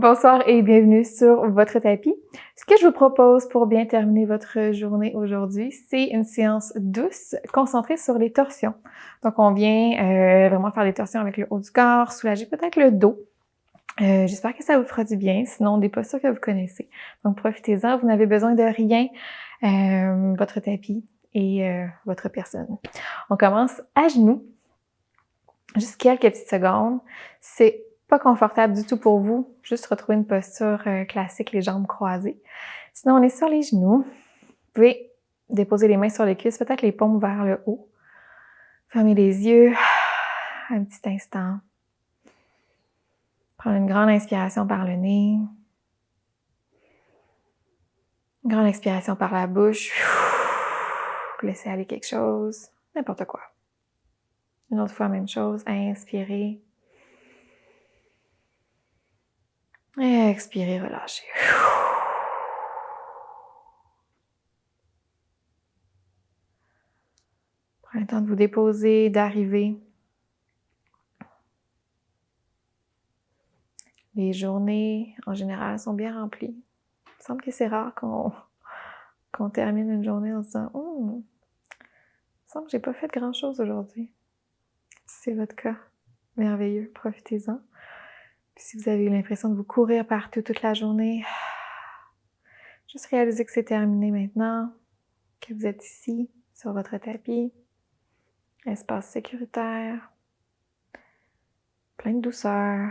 Bonsoir et bienvenue sur votre tapis. Ce que je vous propose pour bien terminer votre journée aujourd'hui, c'est une séance douce concentrée sur les torsions. Donc, on vient vraiment faire des torsions avec le haut du corps, soulager peut-être le dos. J'espère que ça vous fera du bien, sinon des postures que vous connaissez. Donc, profitez-en, vous n'avez besoin de rien, votre tapis et votre personne. On commence à genoux. Juste quelques petites secondes. C'est pas confortable du tout pour vous. Juste retrouver une posture classique, les jambes croisées. Sinon, on est sur les genoux. Vous pouvez déposer les mains sur les cuisses, peut-être les paumes vers le haut. Fermez les yeux un petit instant. Prendre une grande inspiration par le nez. Une grande expiration par la bouche. Laissez aller quelque chose, n'importe quoi. Une autre fois, même chose. Inspirez. Et expirez, relâchez. Prenez le temps de vous déposer, d'arriver. Les journées, en général, sont bien remplies. Il me semble que c'est rare qu'on termine une journée en se disant « il me semble que j'ai pas fait grand-chose aujourd'hui. » Si c'est votre cas, merveilleux, profitez-en. Puis si vous avez eu l'impression de vous courir partout toute la journée, juste réalisez que c'est terminé maintenant, que vous êtes ici, sur votre tapis, espace sécuritaire, plein de douceur.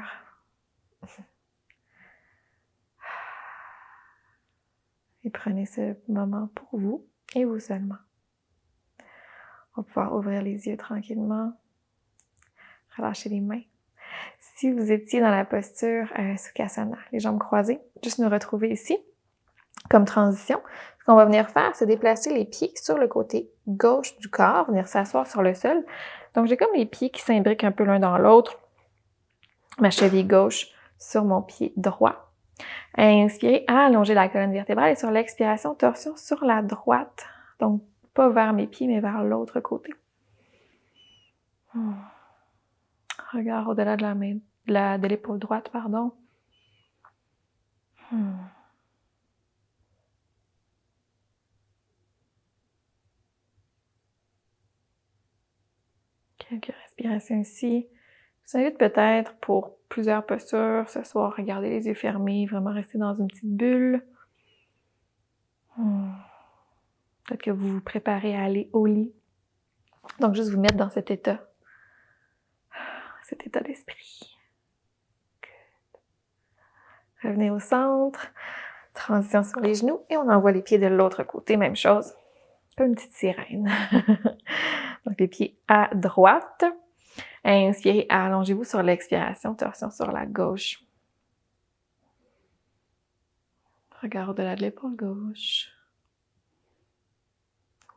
Et prenez ce moment pour vous et vous seulement. On va pouvoir ouvrir les yeux tranquillement, relâcher les mains. Si vous étiez dans la posture Sukhasana, les jambes croisées, juste nous retrouver ici. Comme transition, ce qu'on va venir faire, c'est déplacer les pieds sur le côté gauche du corps, venir s'asseoir sur le sol. Donc, j'ai comme les pieds qui s'imbriquent un peu l'un dans l'autre. Ma cheville gauche sur mon pied droit. Inspirez, allongez la colonne vertébrale et sur l'expiration, torsion sur la droite. Donc, pas vers mes pieds, mais vers l'autre côté. Regard au-delà de la main, de l'épaule droite, pardon. Quelques respirations ici. Je vous invite peut-être pour plusieurs postures ce soir, regardez les yeux fermés, vraiment rester dans une petite bulle. Peut-être que vous vous préparez à aller au lit. Donc, juste vous mettre dans cet état d'esprit. Good. Revenez au centre, transition sur les genoux et on envoie les pieds de l'autre côté, même chose. Comme une petite sirène. Donc, les pieds à droite. Inspirez, allongez-vous sur l'expiration, torsion sur la gauche. Regard au-delà de l'épaule gauche.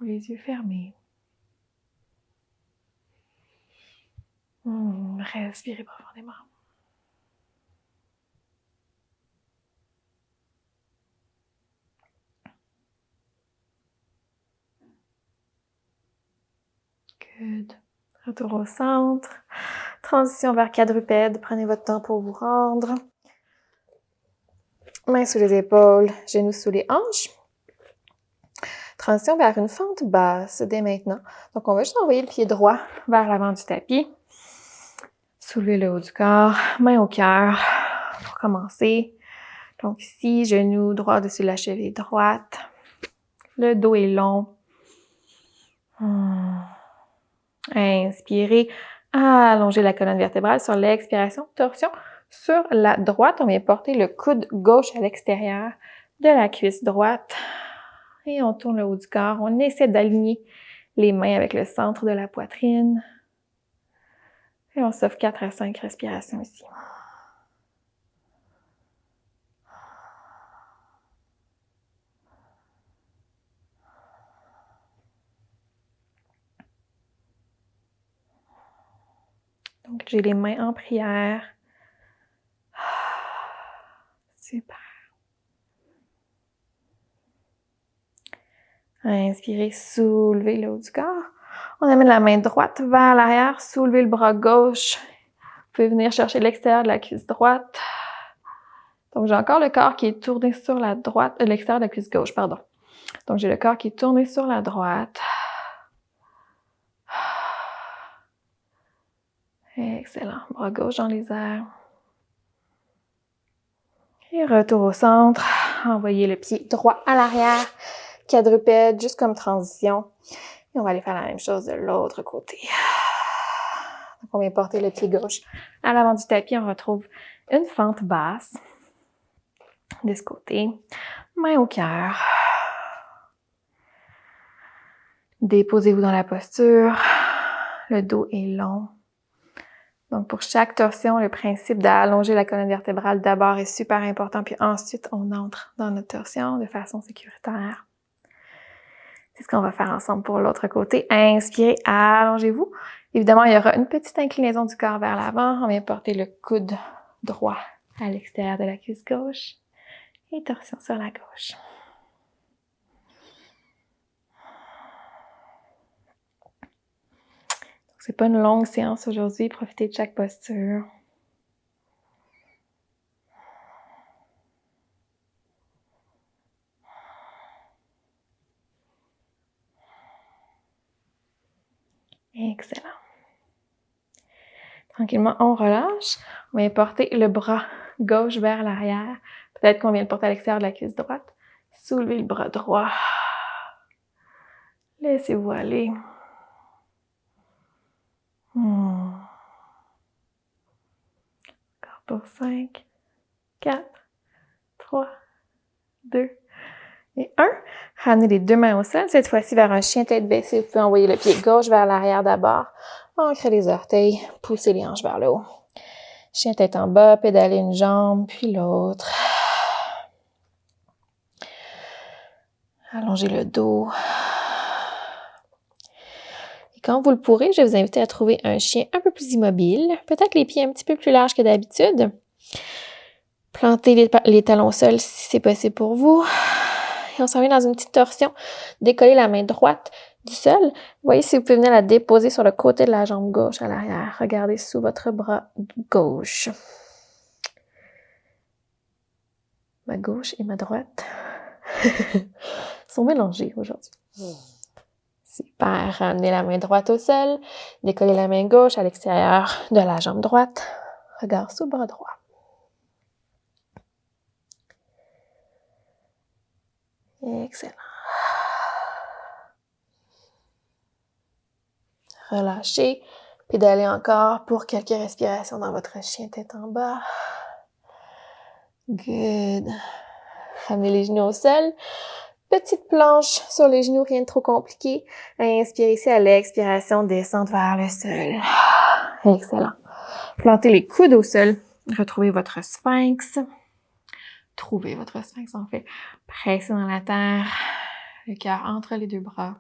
Les yeux fermés. Respirez profondément. Good. Retour au centre. Transition vers quadrupède. Prenez votre temps pour vous rendre. Mains sous les épaules, genoux sous les hanches. Transition vers une fente basse dès maintenant. Donc, on va juste envoyer le pied droit vers l'avant du tapis. Soulevez le haut du corps, main au cœur pour commencer. Donc ici, genou droit dessus la cheville droite. Le dos est long. Inspirez, allongez la colonne vertébrale sur l'expiration, torsion sur la droite. On vient porter le coude gauche à l'extérieur de la cuisse droite. Et on tourne le haut du corps. On essaie d'aligner les mains avec le centre de la poitrine. Et on s'offre 4 à 5 respirations ici. Donc, j'ai les mains en prière. Super. Inspirez, soulevez le haut du corps. On amène la main droite vers l'arrière, soulevez le bras gauche. Vous pouvez venir chercher l'extérieur de la cuisse droite. Donc, j'ai encore le corps qui est tourné sur la droite, l'extérieur de la cuisse gauche, pardon. Donc, j'ai le corps qui est tourné sur la droite. Excellent. Bras gauche dans les airs. Et retour au centre. Envoyez le pied droit à l'arrière. Quadrupède, juste comme transition. Et on va aller faire la même chose de l'autre côté. Donc, on vient porter le pied gauche à l'avant du tapis. On retrouve une fente basse de ce côté. Main au cœur. Déposez-vous dans la posture. Le dos est long. Donc, pour chaque torsion, le principe d'allonger la colonne vertébrale d'abord est super important, puis ensuite, on entre dans notre torsion de façon sécuritaire. C'est ce qu'on va faire ensemble pour l'autre côté. Inspirez, allongez-vous. Évidemment, il y aura une petite inclinaison du corps vers l'avant. On vient porter le coude droit à l'extérieur de la cuisse gauche et torsion sur la gauche. C'est pas une longue séance aujourd'hui. Profitez de chaque posture. Excellent. Tranquillement, on relâche. On vient porter le bras gauche vers l'arrière. Peut-être qu'on vient le porter à l'extérieur de la cuisse droite. Soulevez le bras droit. Laissez-vous aller. Encore pour 5, 4, 3, 2 et 1. Ramenez les deux mains au sol. Cette fois-ci vers un chien tête baissée. Vous pouvez envoyer le pied gauche vers l'arrière d'abord. Ancrez les orteils. Poussez les hanches vers le haut. Chien tête en bas. Pédalez une jambe puis l'autre. Allongez le dos. Et quand vous le pourrez, je vais vous inviter à trouver un chien un peu plus immobile. Peut-être les pieds un petit peu plus larges que d'habitude. Plantez les talons au sol si c'est possible pour vous. Et on s'en vient dans une petite torsion. Décollez la main droite du sol. Voyez si vous pouvez venir la déposer sur le côté de la jambe gauche à l'arrière. Regardez sous votre bras gauche. Ma gauche et ma droite sont mélangées aujourd'hui. Super. Ramenez la main droite au sol. Décollez la main gauche à l'extérieur de la jambe droite. Regard sous le bras droit. Excellent. Relâchez. Pédalez encore pour quelques respirations dans votre chien tête en bas. Good. Ramenez les genoux au sol. Petite planche sur les genoux, rien de trop compliqué. Inspirez ici à l'expiration, descendre vers le sol. Excellent. Plantez les coudes au sol. Retrouvez votre sphinx. Trouvez votre sphinx, en fait. Pressez dans la terre. Le cœur entre les deux bras.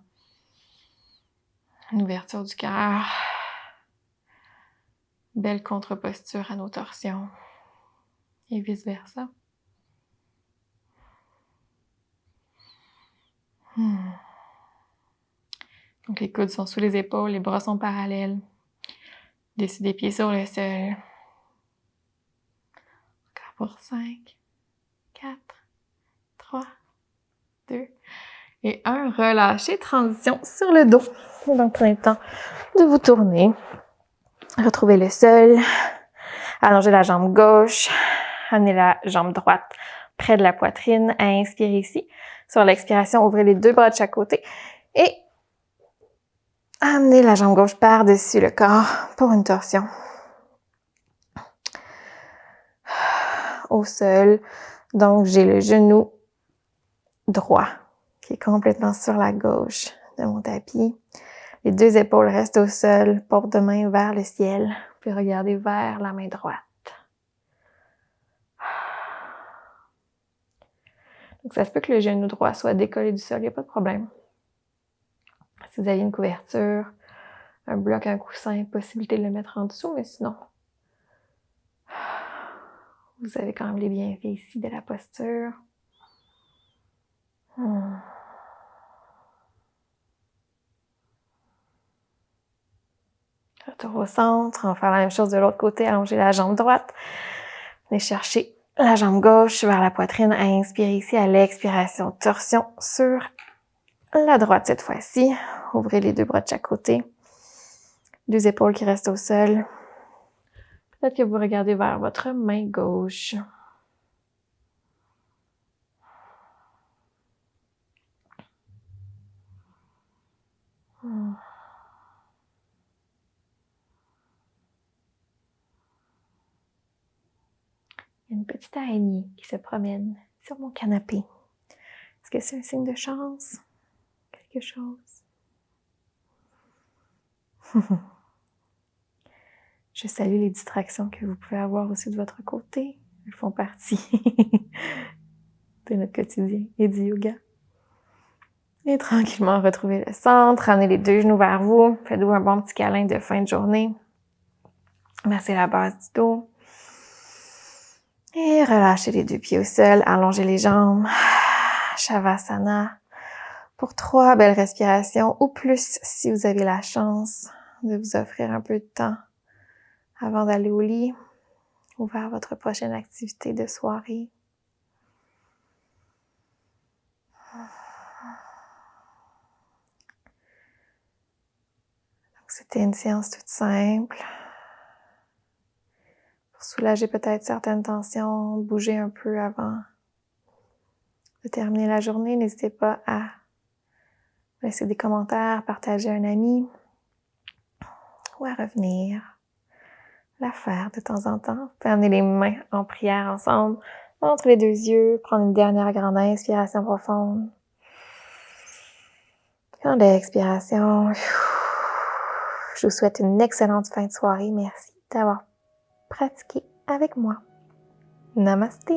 Une ouverture du cœur. Belle contre-posture à nos torsions. Et vice-versa. Donc, les coudes sont sous les épaules, les bras sont parallèles. Dessus des pieds sur le sol. Encore pour 5, 4, 3, 2 et 1. Relâchez, transition sur le dos. Donc, prenez le temps de vous tourner. Retrouvez le sol. Allongez la jambe gauche. Amenez la jambe droite près de la poitrine. Inspirez ici. Sur l'expiration, ouvrez les deux bras de chaque côté. Et amenez la jambe gauche par-dessus le corps pour une torsion. Au sol. Donc, j'ai le genou droit qui est complètement sur la gauche de mon tapis. Les deux épaules restent au sol, porte de main vers le ciel. Vous pouvez regarder vers la main droite. Donc, ça se peut que le genou droit soit décollé du sol, il n'y a pas de problème. Si vous avez une couverture, un bloc, un coussin, possibilité de le mettre en dessous, mais sinon, vous avez quand même les bienfaits ici de la posture. Retour au centre, on va faire la même chose de l'autre côté, allonger la jambe droite. Venez chercher la jambe gauche vers la poitrine. Inspirez ici à l'expiration. Torsion sur la droite cette fois-ci. Ouvrez les deux bras de chaque côté. Deux épaules qui restent au sol. Peut-être que vous regardez vers votre main gauche. Il y a une petite araignée qui se promène sur mon canapé. Est-ce que c'est un signe de chance? Quelque chose? Je salue les distractions que vous pouvez avoir aussi de votre côté. Elles font partie de notre quotidien et du yoga. Et tranquillement, retrouvez le centre. Ramenez les deux genoux vers vous. Faites-vous un bon petit câlin de fin de journée. Massez la base du dos. Et relâchez les deux pieds au sol. Allongez les jambes. Shavasana. Pour 3 belles respirations ou plus si vous avez la chance de vous offrir un peu de temps avant d'aller au lit ou vers votre prochaine activité de soirée. C'était une séance toute simple. Pour soulager peut-être certaines tensions, bouger un peu avant de terminer la journée. N'hésitez pas à laisser des commentaires, partager un ami ou à revenir la faire de temps en temps. Vous pouvez amener les mains en prière ensemble, entre les deux yeux, prendre une dernière grande inspiration profonde. Grande expiration. Je vous souhaite une excellente fin de soirée. Merci d'avoir pratiqué avec moi. Namasté!